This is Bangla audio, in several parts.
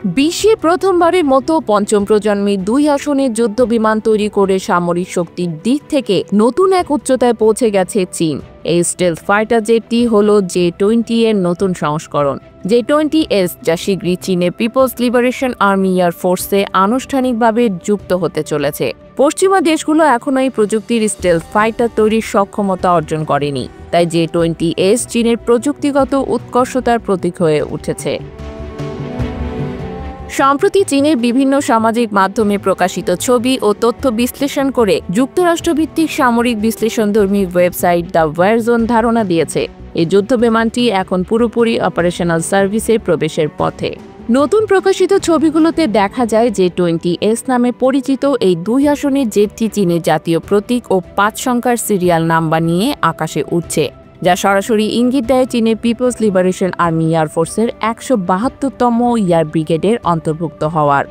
বিশ্বে প্রথমবারের মতো পঞ্চম প্রজন্মের 2 আসনের যুদ্ধবিমান তৈরি করে সামরিক শক্তির দিক থেকে নতুন এক উচ্চতায় পৌঁছে গেছে চীন। এই স্টেলথ ফাইটার জেটটি হল J-20 এর নতুন সংস্করণ। J-20S যা শীঘ্রই চীনের পিপলস লিবারেশন আর্মি এয়ার ফোর্সে আনুষ্ঠানিকভাবে যুক্ত হতে চলেছে। পশ্চিমা দেশগুলো এখনও এই প্রযুক্তির স্টেলথ ফাইটার তৈরির সক্ষমতা অর্জন করেনি, তাই J-20S চীনের প্রযুক্তিগত উৎকর্ষতার প্রতীক হয়ে উঠেছে। সম্প্রতি চীনের বিভিন্ন সামাজিক মাধ্যমে প্রকাশিত ছবি ও তথ্য বিশ্লেষণ করে যুক্তরাষ্ট্রভিত্তিক সামরিক বিশ্লেষণধর্মী ওয়েবসাইট দ্য ওয়ার জোন ধারণা দিয়েছে এই যুদ্ধবিমানটি এখন পুরোপুরি অপারেশনাল সার্ভিসে প্রবেশের পথে। নতুন প্রকাশিত ছবিগুলোতে দেখা যায় J-20S নামে পরিচিত এই 2 আসনের জেটটি চীনের জাতীয় প্রতীক ও 5 সংখ্যার সিরিয়াল নাম্বার নিয়ে আকাশে উঠছে, যা সরাসরি ইঙ্গিত দেয় চীনের পিপলস লিবারেশন আর্মি এয়ার ফোর্সের 172তম এয়ার ব্রিগেডের অন্তর্ভুক্ত হওয়ার।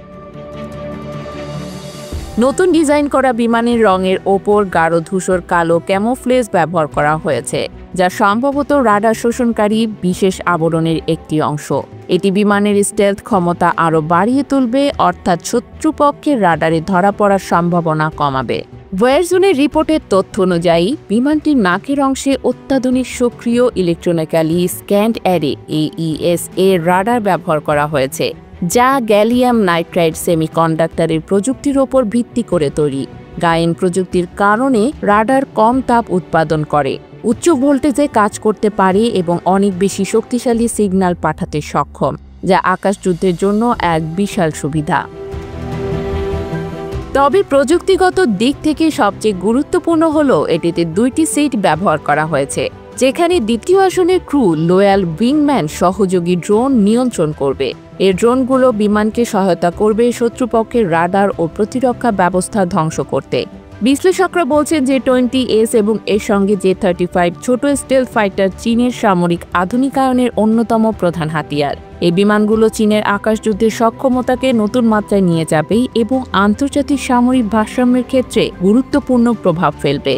নতুন ডিজাইন করা বিমানের রঙের ওপর গাঢ় ধূসর কালো ক্যামোফ্লেজ ব্যবহার করা হয়েছে, যা সম্ভবত রাডার শোষণকারী বিশেষ আবরণের একটি অংশ। এটি বিমানের স্টেলথ ক্ষমতা আরও বাড়িয়ে তুলবে, অর্থাৎ শত্রুপক্ষের রাডারে ধরা পড়ার সম্ভাবনা কমাবে। ওয়ার জোনের রিপোর্টের তথ্য অনুযায়ী বিমানটির নাকের অংশে অত্যাধুনিক সক্রিয় ইলেকট্রনিক্যালি স্ক্যান্ড অ্যারে AES এর রাডার ব্যবহার করা হয়েছে, যা গ্যালিয়াম নাইট্রাইড সেমিকন্ডাক্টরের প্রযুক্তির ওপর ভিত্তি করে তৈরি। গায়েন প্রযুক্তির কারণে রাডার কম তাপ উৎপাদন করে, উচ্চ ভোল্টেজে কাজ করতে পারে এবং অনেক বেশি শক্তিশালী সিগন্যাল পাঠাতে সক্ষম, যা আকাশযুদ্ধের জন্য এক বিশাল সুবিধা। তবে প্রযুক্তিগত দিক থেকে সবচেয়ে গুরুত্বপূর্ণ হলো এটিতে 2টি সিট ব্যবহার করা হয়েছে, যেখানে দ্বিতীয় আসনের ক্রু লোয়াল উইংম্যান সহযোগী ড্রোন নিয়ন্ত্রণ করবে। এই ড্রোনগুলো বিমানকে সহায়তা করবে শত্রুপক্ষের রাডার ও প্রতিরক্ষা ব্যবস্থা ধ্বংস করতে। বিশ্লেষকরা বলছেন J-20S এবং এর সঙ্গে J-35 ছোট স্টেলথ ফাইটার চীনের সামরিক আধুনিকায়নের অন্যতম প্রধান হাতিয়ার। এই বিমানগুলো চীনের আকাশযুদ্ধের সক্ষমতাকে নতুন মাত্রায় নিয়ে যাবে এবং আন্তর্জাতিক সামরিক ভারসাম্যের ক্ষেত্রে গুরুত্বপূর্ণ প্রভাব ফেলবে।